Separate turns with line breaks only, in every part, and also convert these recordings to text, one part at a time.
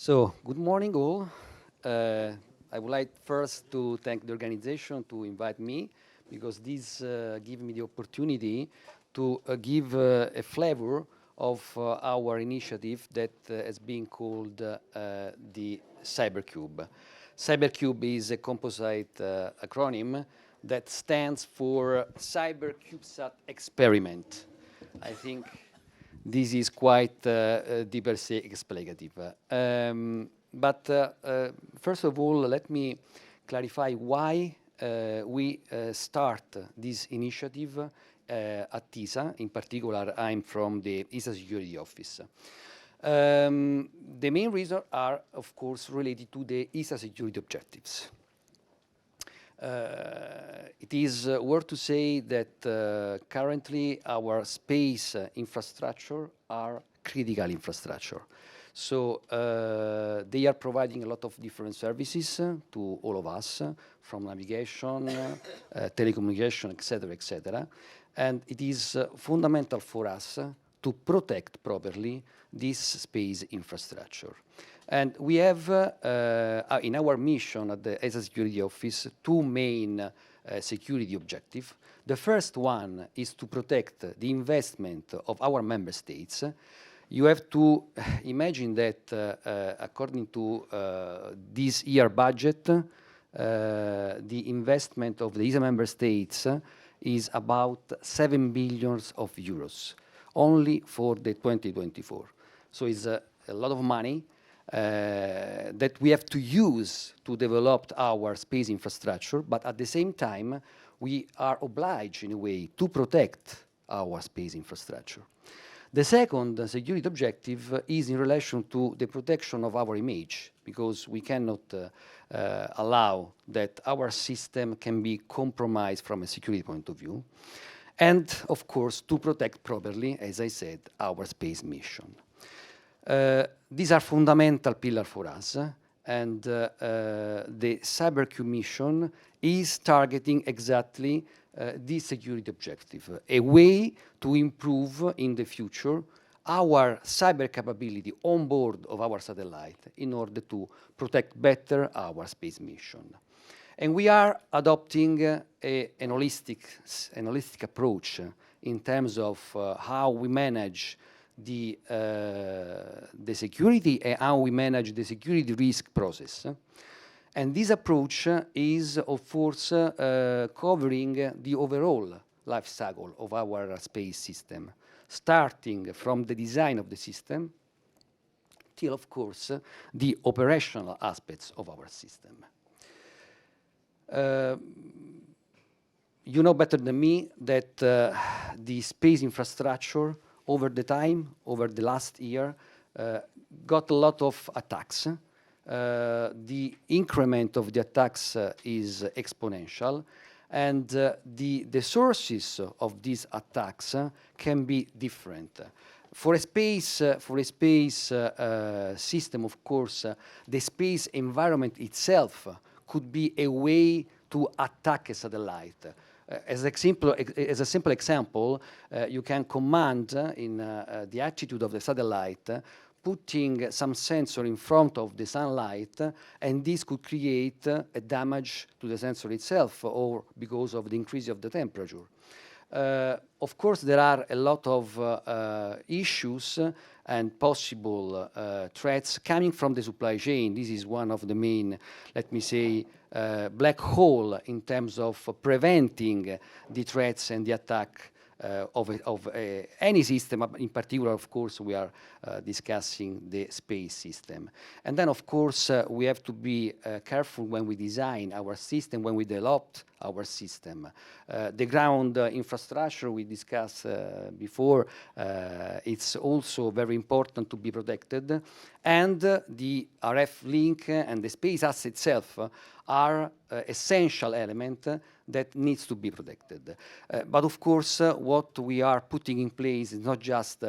So, good morning all. I would like first to thank the organization to invite me, because this gives me the opportunity to give a flavor of our initiative that has been called the CyberCube. CyberCube is a composite acronym that stands for CyberCubeSat Experiment. I think this is quite di per se explicative. First of all, let me clarify why we start this initiative at ESA. In particular, I'm from the ESA Security Office. The main reasons are, of course, related to the ESA security objectives. It is worth to say that currently our space infrastructure are critical infrastructure. So they are providing a lot of different services to all of us, from navigation, telecommunication, etc., etc. And it is fundamental for us to protect properly this space infrastructure. And we have, in our mission at the ESA Security Office, two main security objectives. The first one is to protect the investment of our member states. You have to imagine that according to this year budget, the investment of the ESA member states is about 7 billion of euros, only for the 2024. So it's a lot of money that we have to use to develop our space infrastructure, but at the same time, we are obliged, in a way, to protect our space infrastructure. The second security objective is in relation to the protection of our image, because we cannot allow that our system can be compromised from a security point of view. And, of course, to protect properly, as I said, our space mission. These are fundamental pillars for us, and the CyberCube mission is targeting exactly this security objective, a way to improve in the future our cyber capability on board of our satellite in order to protect better our space mission. And we are adopting an holistic approach in terms of how we manage the security and how we manage the security risk process. And this approach is, of course, covering the overall life cycle of our space system, starting from the design of the system till, of course, the operational aspects of our system. You know better than me that the space infrastructure over the last year, got a lot of attacks. The increment of the attacks is exponential, and the sources of these attacks can be different. For a space system, of course, the space environment itself could be a way to attack a satellite. As a simple example, you can command in the attitude of the satellite, putting some sensor in front of the sunlight, and this could create a damage to the sensor itself, or because of the increase of the temperature. Of course, there are a lot of issues and possible threats coming from the supply chain. This is one of the main, let me say, black hole in terms of preventing the threats and the attack of any system. In particular, of course, we are discussing the space system. And then, of course, we have to be careful when we design our system, when we develop our system. The ground infrastructure we discussed before, it's also very important to be protected. And the RF link and the space asset itself are essential element that needs to be protected. But of course, what we are putting in place is not just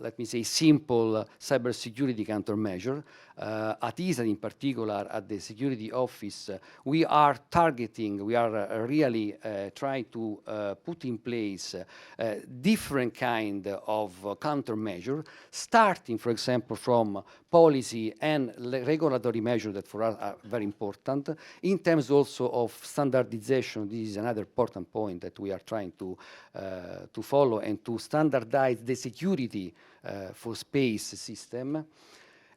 let me say, simple cybersecurity countermeasure. At ESA in particular, at the security office, we are targeting, we are really trying to put in place different kind of countermeasure, starting, for example, from policy and regulatory measures that for us are very important. In terms also of standardization, this is another important point that we are trying to follow and to standardize the security for space system.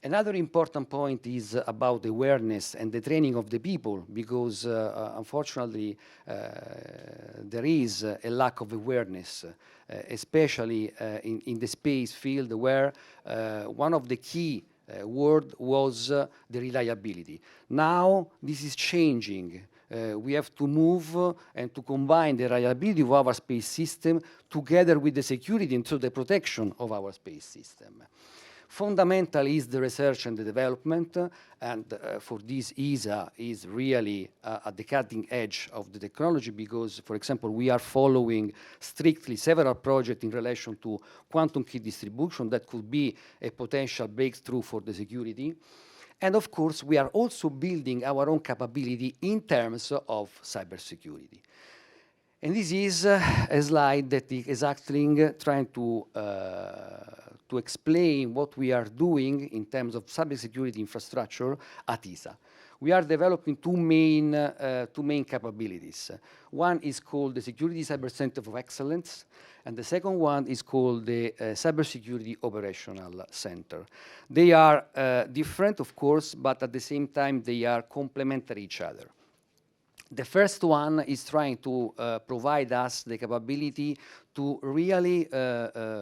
Another important point is about awareness and the training of the people, because unfortunately there is a lack of awareness, especially in the space field, where one of the key word was the reliability. Now this is changing. We have to move and to combine the reliability of our space system together with the security and so the protection of our space system. Fundamental is the research and the development, and for this ESA is really at the cutting edge of the technology, because, for example, we are following strictly several projects in relation to quantum key distribution that could be a potential breakthrough for the security. And of course, we are also building our own capability in terms of cybersecurity. And this is a slide that is exactly trying to explain what we are doing in terms of cybersecurity infrastructure at ESA. We are developing two main capabilities. One is called the Security Cyber Center of Excellence, and the second one is called the Cybersecurity Operational Center. They are different, of course, but at the same time they are complementary each other. The first one is trying to provide us the capability to really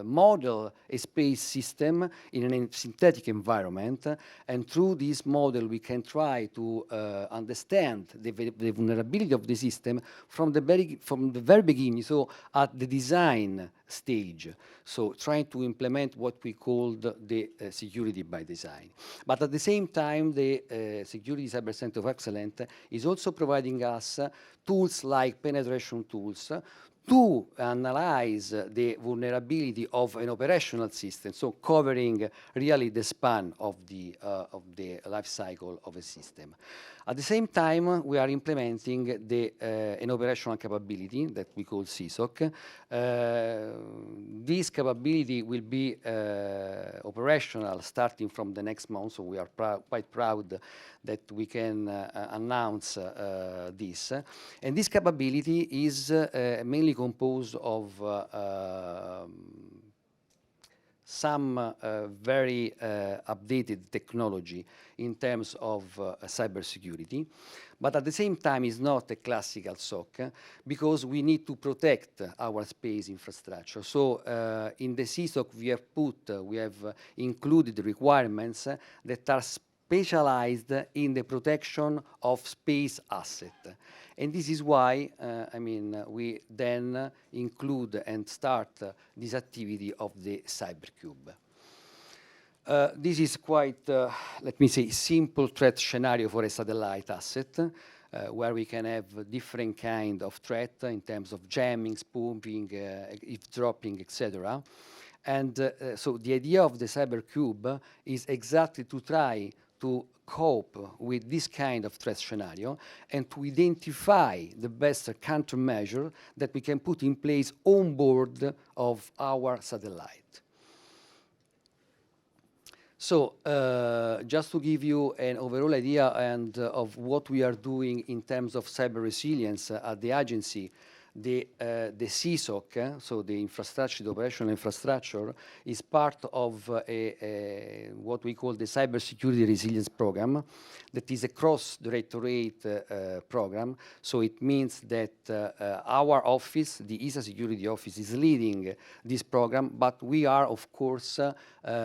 model a space system in a synthetic environment, and through this model we can try to understand the vulnerability of the system from the very beginning, so at the design stage, so trying to implement what we called the security by design. But at the same time, the Security Cyber Center of Excellence is also providing us tools like penetration tools to analyze the vulnerability of an operational system, so covering really the span of the life cycle of a system. At the same time, we are implementing an operational capability that we call CSOC. This capability will be operational starting from the next month, so we are quite proud that we can announce this. And this capability is mainly composed of some very updated technology in terms of cybersecurity, but at the same time is not a classical SOC, because we need to protect our space infrastructure. So in the CSOC we have included requirements that are specialized in the protection of space asset. And this is why, we then include and start this activity of the CyberCube. This is quite, let me say, simple threat scenario for a satellite asset, where we can have different kind of threat in terms of jamming, spoofing, eavesdropping, etc. And so the idea of the CyberCube is exactly to try to cope with this kind of threat scenario and to identify the best countermeasure that we can put in place on board of our satellite. So just to give you an overall idea and of what we are doing in terms of cyber resilience at the agency, the CSOC, so the infrastructure, the operational infrastructure, is part of what we call the Cybersecurity Resilience Program. That is a cross-directorate program. So it means that our office, the ESA Security Office, is leading this program, but we are, of course,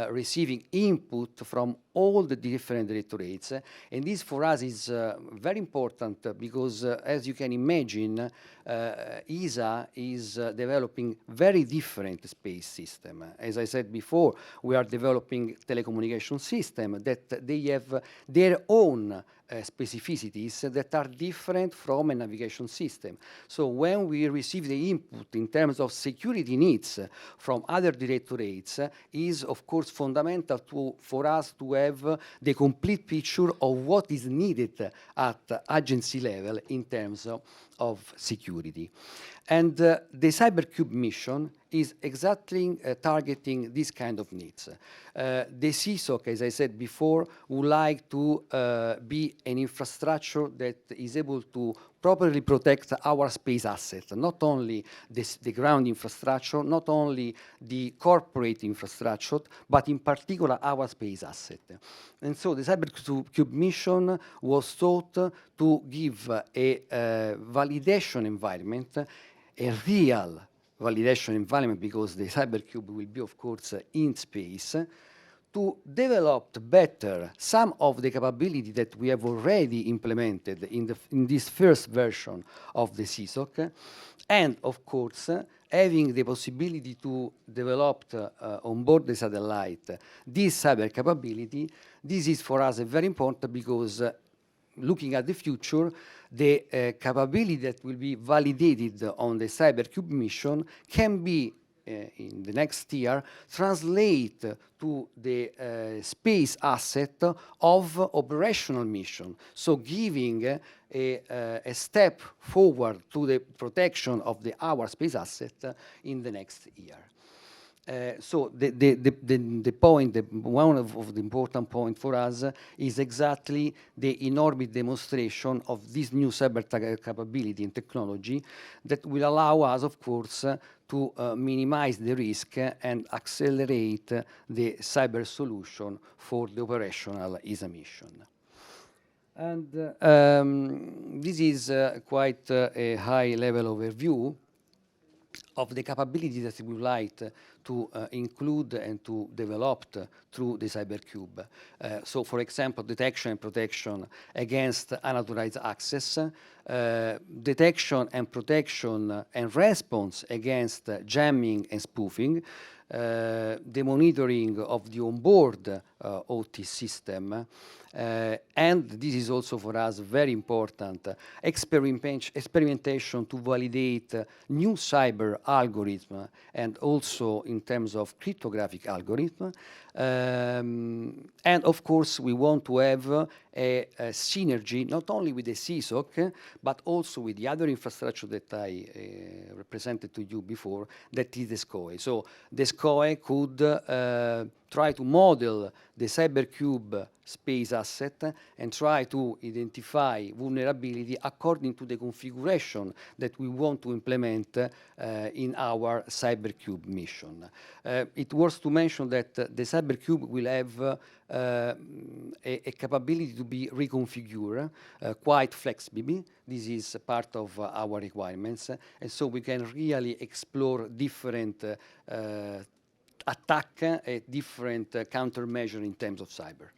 receiving input from all the different directorates. And this for us is very important because, as you can imagine, ESA is developing very different space system. As I said before, we are developing telecommunication system that they have their own specificities that are different from a navigation system. So when we receive the input in terms of security needs from other directorates, is of course fundamental for us to have the complete picture of what is needed at agency level in terms of security. And the CyberCube mission is exactly targeting this kind of needs. The CSOC, as I said before, would like to be an infrastructure that is able to properly protect our space assets, not only the ground infrastructure, not only the corporate infrastructure, but in particular our space asset. And so the CyberCube mission was thought to give a validation environment, a real validation environment, because the CyberCube will be, of course, in space, to develop better some of the capability that we have already implemented in this first version of the CSOC, and of course, having the possibility to develop on board the satellite this cyber capability. This is for us very important because looking at the future, the capability that will be validated on the CyberCube mission can be in the next year translate to the space asset of operational mission. So giving a step forward to the protection of our space asset in the next year. So the point, one of the important point for us is exactly the in-orbit demonstration of this new cyber capability and technology that will allow us, of course, to minimize the risk and accelerate the cyber solution for the operational ESA mission. And this is quite a high-level overview of the capability that we would like to include and to develop through the CyberCube. So, for example, detection and protection against unauthorized access, detection and protection and response against jamming and spoofing, the monitoring of the onboard OT system, and this is also for us very important, experimentation to validate new cyber algorithm and also in terms of cryptographic algorithm. And of course, we want to have a synergy not only with the CSOC, but also with the other infrastructure that I represented to you before, that is the SCOE. So the SCOE could try to model the CyberCube space asset and try to identify vulnerability according to the configuration that we want to implement in our CyberCube mission. It was to mention that the CyberCube will have a capability to be reconfigured quite flexibly. This is part of our requirements, and so we can really explore different attack a different countermeasure in terms of cyber.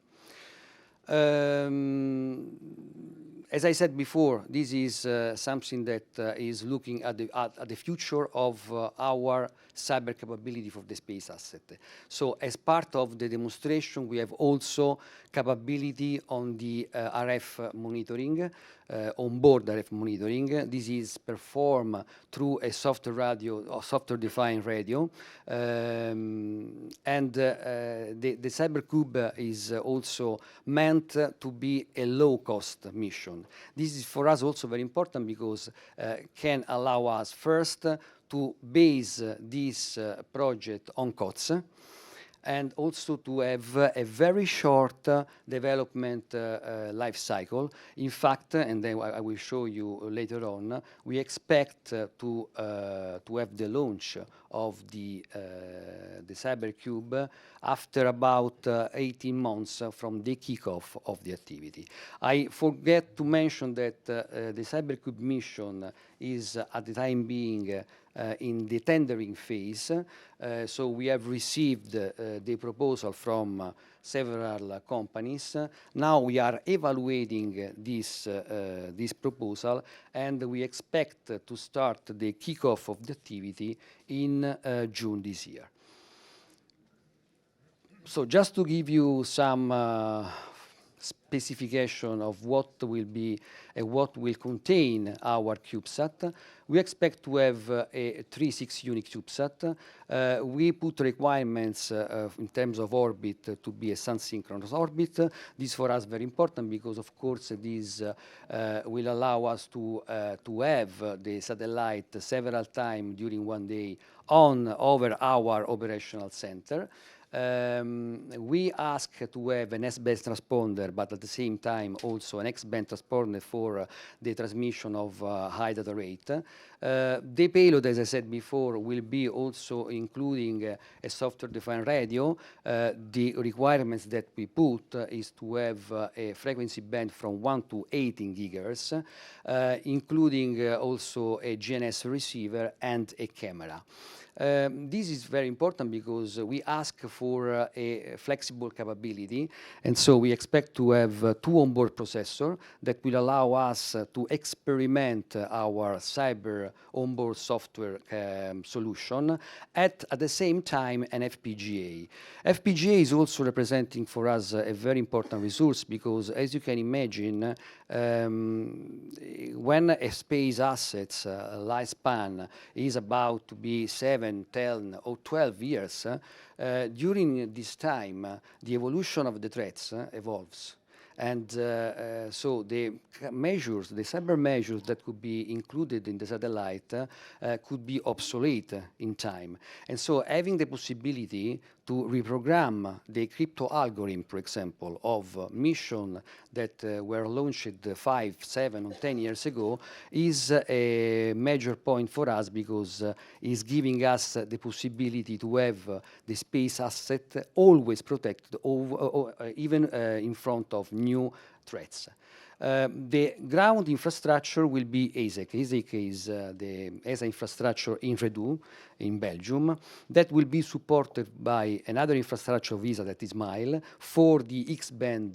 As I said before, this is something that is looking at the future of our cyber capability for the space asset. So as part of the demonstration, we have also capability on the RF monitoring, onboard RF monitoring. This is performed through a software radio or software-defined radio. And the CyberCube is also meant to be a low-cost mission. This is for us also very important because can allow us first to base this project on COTS, and also to have a very short development life cycle. In fact, and then I will show you later on, we expect to have the launch of the CyberCube after about 18 months from the kickoff of the activity. I forget to mention that the CyberCube mission is at the time being in the tendering phase. So we have received the proposal from several companies. Now we are evaluating this proposal, and we expect to start the kickoff of the activity in June this year. So just to give you some specification of what will be what will contain our CubeSat. We expect to have a 3-6 unit CubeSat. We put requirements in terms of orbit to be a sun-synchronous orbit. This for us very important because, of course, this will allow us to have the satellite several times during one day over our operational center. We ask to have an S-band transponder, but at the same time also an X-band transponder for the transmission of high data rate. The payload, as I said before, will be also including a software-defined radio. The requirements that we put is to have a frequency band from 1 to 18 gigahertz, including also a GNS receiver and a camera. This is very important because we ask for a flexible capability, and so we expect to have 2 onboard processors that will allow us to experiment our cyber onboard software solution at the same time an FPGA. FPGA is also representing for us a very important resource because, as you can imagine, when a space asset's lifespan is about to be 7, 10, or 12 years, during this time, the evolution of the threats evolves. And so the measures, the cyber measures that could be included in the satellite could be obsolete in time. And so having the possibility to reprogram the crypto algorithm, for example, of mission that were launched 5, 7, or 10 years ago is a major point for us because it's giving us the possibility to have the space asset always protected even in front of new threats. The ground infrastructure will be ASEK. ASEK is the ESA infrastructure in Redou, in Belgium, that will be supported by another infrastructure of ESA that is MILE for the X-band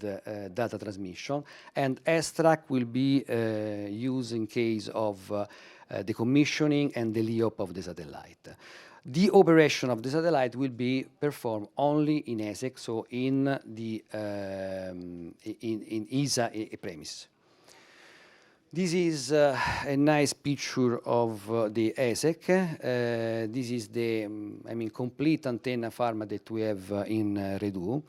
data transmission, and S-track will be used in case of the commissioning and the LEOP of the satellite. The operation of the satellite will be performed only in ASEK, so in the in ESA premise. This is a nice picture of the ASEK. This is the, complete antenna farm that we have in Redou.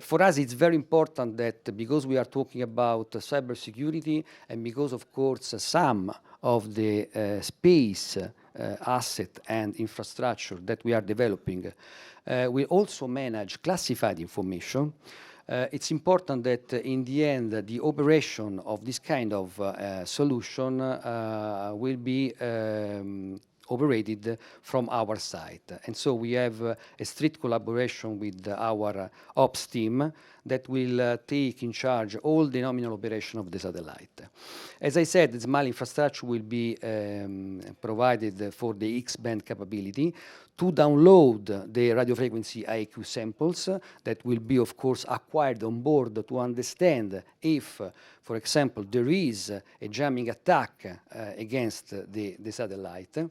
For us, it's very important that because we are talking about cybersecurity and because, of course, some of the space asset and infrastructure that we are developing will also manage classified information. It's important that in the end, the operation of this kind of solution will be operated from our site. And so we have a strict collaboration with our ops team that will take in charge all the nominal operation of the satellite. As I said, the small infrastructure will be provided for the X-band capability to download the radio frequency IQ samples that will be, of course, acquired on board to understand if, for example, there is a jamming attack against the satellite.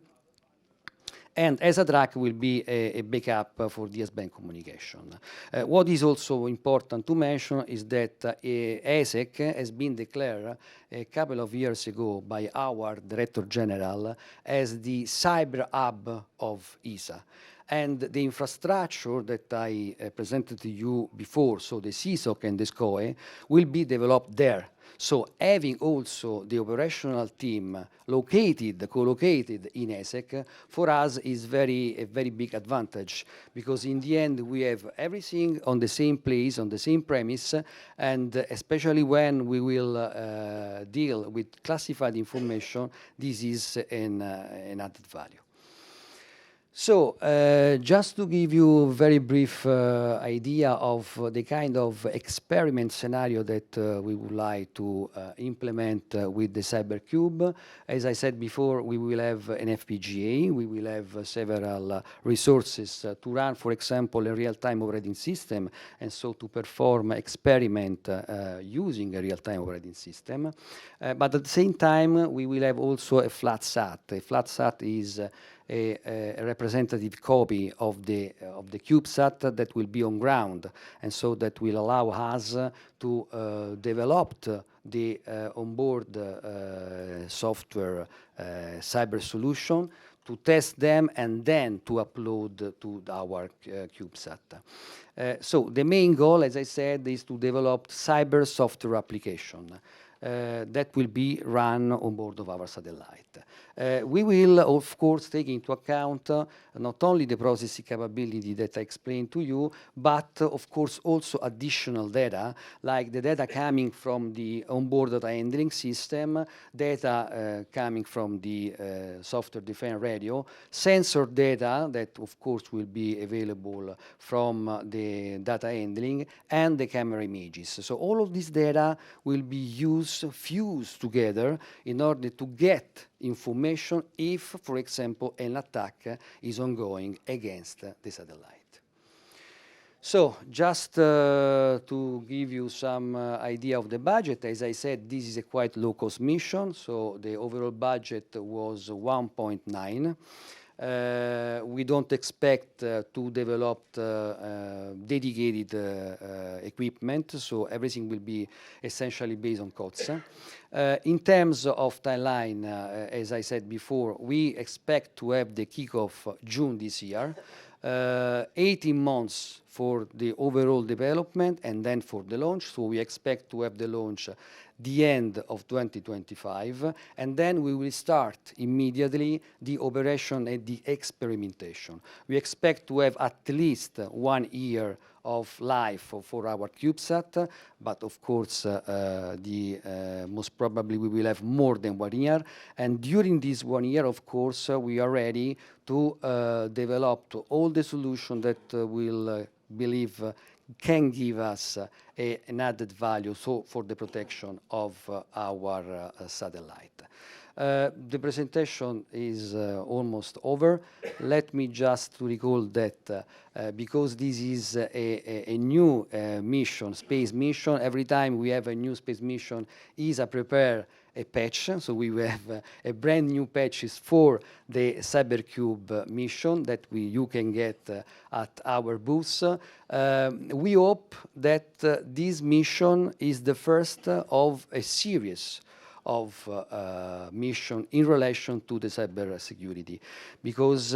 And ESA track will be a backup for the S-band communication. What is also important to mention is that ASEK has been declared a couple of years ago by our Director General as the cyber hub of ESA. And the infrastructure that I presented to you before, so the CSOC and the SCOE, will be developed there. So having also the operational team co-located in ASEK, for us is a very big advantage, because in the end we have everything on the same place, on the same premise, and especially when we will deal with classified information, this is an added value. So, just to give you a very brief idea of the kind of experiment scenario that we would like to implement with the CyberCube. As I said before, we will have an FPGA, we will have several resources to run, for example, a real-time operating system, and so to perform experiment using a real-time operating system. But at the same time, we will have also a flat SAT. A flat SAT is a representative copy of the CubeSat that will be on ground, and so that will allow us to develop the onboard software cyber solution, to test them, and then to upload to our CubeSat. So the main goal, as I said, is to develop cyber software application that will be run on board of our satellite. We will, of course, take into account not only the processing capability that I explained to you, but, of course, also additional data, like the data coming from the onboard data handling system, data coming from the software-defined radio, sensor data that, of course, will be available from the data handling, and the camera images. So all of this data will be fused together in order to get information if, for example, an attack is ongoing against the satellite. So just to give you some idea of the budget, as I said, this is a quite low-cost mission, so the overall budget was 1.9. We don't expect to develop dedicated equipment, so everything will be essentially based on COTS. In terms of timeline, as I said before, we expect to have the kickoff June this year, 18 months for the overall development and then for the launch. So we expect to have the launch the end of 2025, and then we will start immediately the operation and the experimentation. We expect to have at least 1 year of life for our CubeSat, but of course, most probably we will have more than 1 year. And during this 1 year, of course, we are ready to develop all the solutions that we'll believe can give us an added value for the protection of our satellite. The presentation is almost over. Let me just recall that because this is a new mission, space mission, every time we have a new space mission, ESA prepare a patch, so we will have a brand new patches for the CyberCube mission that you can get at our booth. We hope that this mission is the first of a series of mission in relation to the cybersecurity, because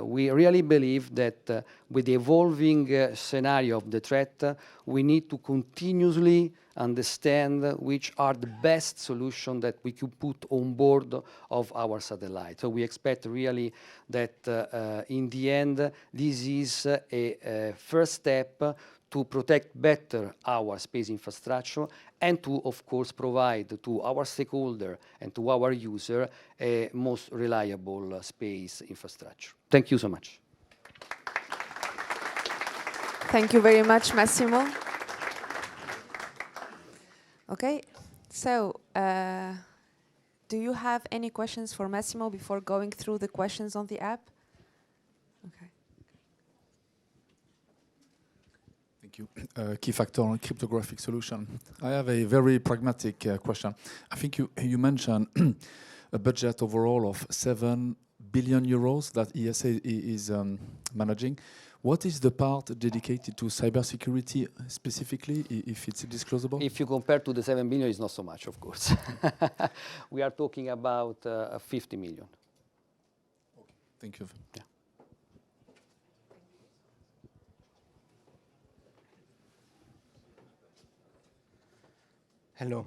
we really believe that with the evolving scenario of the threat, we need to continuously understand which are the best solutions that we could put on board of our satellite. So we expect really that in the end, this is a first step to protect better our space infrastructure and to, of course, provide to our stakeholder and to our user a most reliable space infrastructure. Thank you so much.
Thank you very much, Massimo. Okay, so do you have any questions for Massimo before going through the questions on the app? Okay.
Thank you. Key factor on cryptographic solution. I have a very pragmatic question. I think you mentioned a budget overall of 7 billion euros that ESA is managing. What is the part dedicated to cybersecurity specifically, if it's disclosable?
If you compare to the 7 billion, it's not so much, of course. We are talking about 50 million.
Okay. Thank you.
Yeah.
Hello.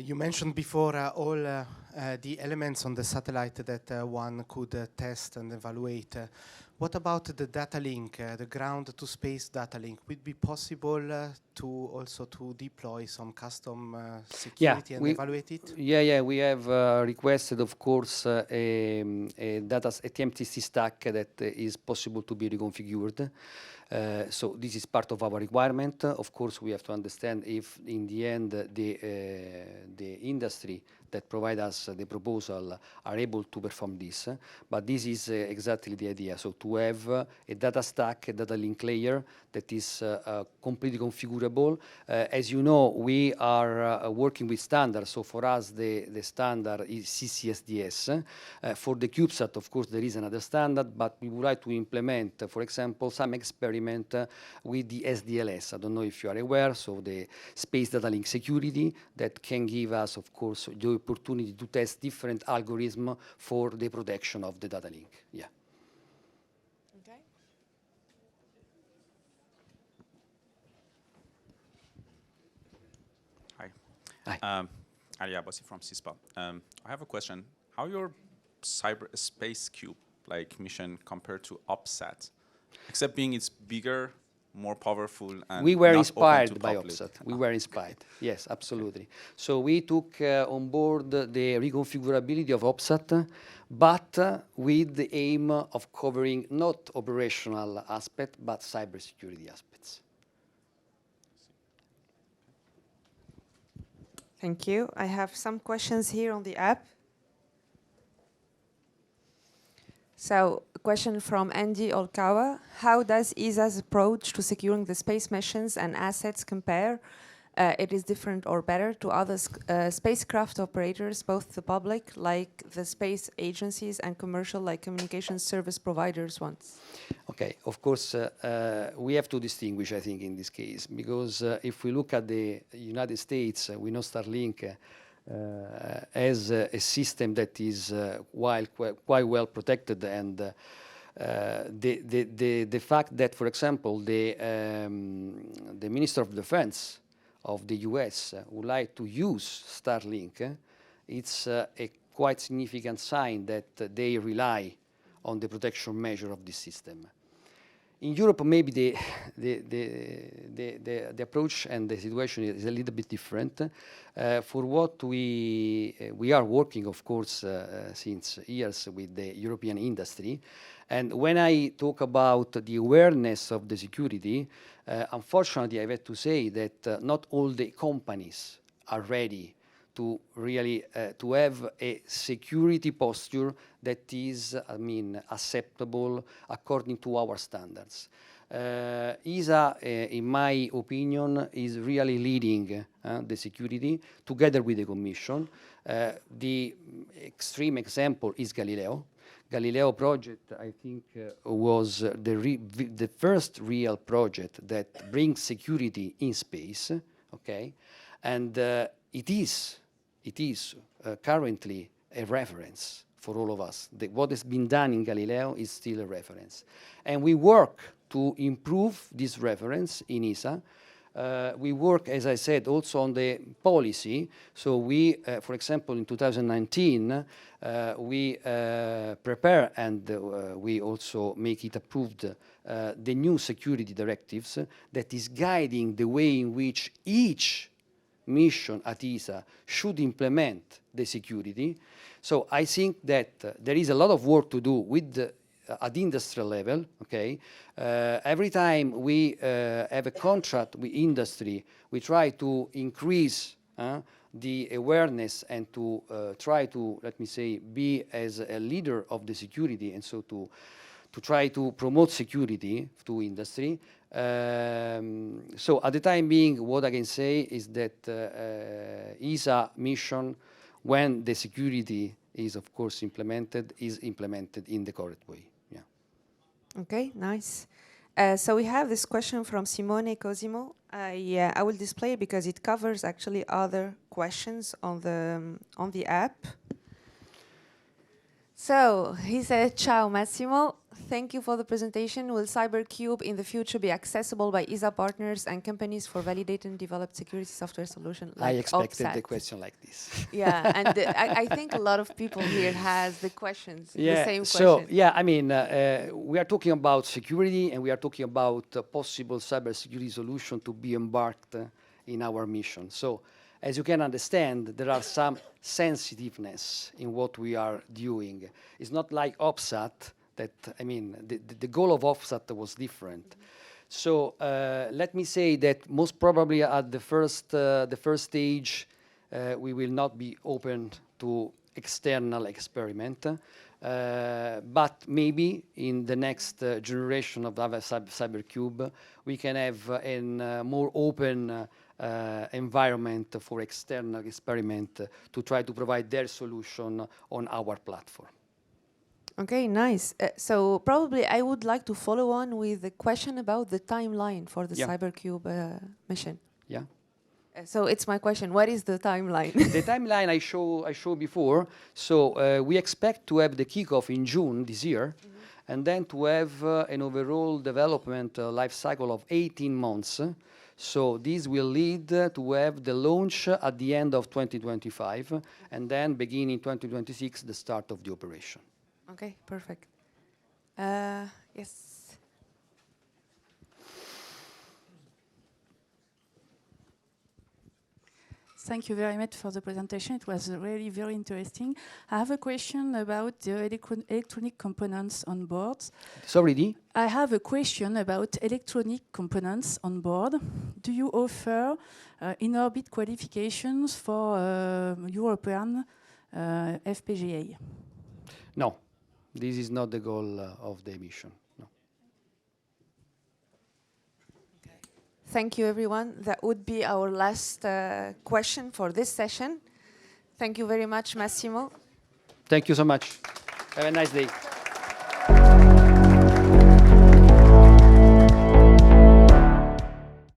You mentioned before all the elements on the satellite that one could test and evaluate. What about the data link, the ground-to-space data link? Would it be possible to also to deploy some custom security and evaluate it?
Yeah. We have requested, of course, a TMTC stack that is possible to be reconfigured. So this is part of our requirement. Of course, we have to understand if, in the end, the industry that provide us the proposal are able to perform this, but this is exactly the idea. So to have a data stack, a data link layer that is completely configurable. As you know, we are working with standards, so for us the standard is CCSDS. For the CubeSat, of course, there is another standard, but we would like to implement, for example, some experiment with the SDLS. I don't know if you are aware, so the Space Data Link Security that can give us, of course, the opportunity to test different algorithms for the protection of the data link. Yeah.
Okay.
Hi. Ali Abbasi from CISPA. I have a question. How your CyberCube like mission compared to OPSAT? Except being it's bigger, more powerful, and
we were
not
inspired
open to
by
public.
OPSAT. We were inspired. Yes, absolutely. So we took on board the reconfigurability of OPSAT, but with the aim of covering not operational aspect, but cybersecurity aspects.
Thank you. I have some questions here on the app. So, a question from Andy Olkawa. How does ESA's approach to securing the space missions and assets compare? It is different or better to other spacecraft operators, both the public, like the space agencies, and commercial, like communication service providers ones?
Okay, of course, we have to distinguish, I think, in this case, because if we look at the United States, we know Starlink as a system that is quite well protected, and the fact that, for example, the Minister of Defense of the US would like to use Starlink, it's a quite significant sign that they rely on the protection measure of this system. In Europe, maybe the approach and the situation is a little bit different. For what we are working, of course, since years with the European industry. And when I talk about the awareness of the security, unfortunately, I have to say that not all the companies are ready to really to have a security posture that is, I mean, acceptable according to our standards. ESA, in my opinion, is really leading the security together with the Commission. The extreme example is Galileo. Galileo project, I think, was the first real project that brings security in space, okay? And it is currently a reference for all of us. What has been done in Galileo is still a reference. And we work to improve this reference in ESA. We work, as I said, also on the policy. So we, for example, in 2019, we prepare and we also make it approved the new security directives that is guiding the way in which each mission at ESA should implement the security. So I think that there is a lot of work to do with at the industrial level, okay? Every time we have a contract with industry, we try to increase the awareness and to try to, let me say, be as a leader of the security, and so to try to promote security to industry. So at the time being, what I can say is that ESA mission, when the security is, of course, implemented, is implemented in the correct way. Yeah.
Okay, nice. So we have this question from Simone Cosimo. I will display it because it covers actually other questions on the app. So he said, "Ciao Massimo, thank you for the presentation. Will CyberCube in the future be accessible by ESA partners and companies for validated and developed security software solution like
I expected
OPSAT?"
the question like this.
Yeah, and I think a lot of people here has the questions, the same
so
question.
yeah, I mean, we are talking about security, and we are talking about a possible cybersecurity solution to be embarked in our mission. So, as you can understand, there are some sensitiveness in what we are doing. It's not like OPSAT that, I mean, the goal of OPSAT was different. So let me say that most probably at the first stage, we will not be open to external experiment. But maybe in the next generation of the CyberCube, we can have a more open environment for external experiment to try to provide their solution on our platform.
Okay, nice. So probably I would like to follow on with the question about the timeline for the CyberCube mission.
Yeah.
So it's my question. What is the timeline?
The timeline I showed before. So we expect to have the kickoff in June this year, and then to have an overall development life cycle of 18 months. So this will lead to have the launch at the end of 2025, and then beginning 2026, the start of the operation.
Okay, perfect. Yes.
Thank you very much for the presentation. It was really very interesting. I have a question about the electronic components on boards.
Sorry, Dee?
I have a question about electronic components on board. Do you offer in-orbit qualifications for European FPGA?
No, this is not the goal of the mission. No.
Thank you, everyone. That would be our last question for this session. Thank you very much, Massimo.
Thank you so much. Have a nice day.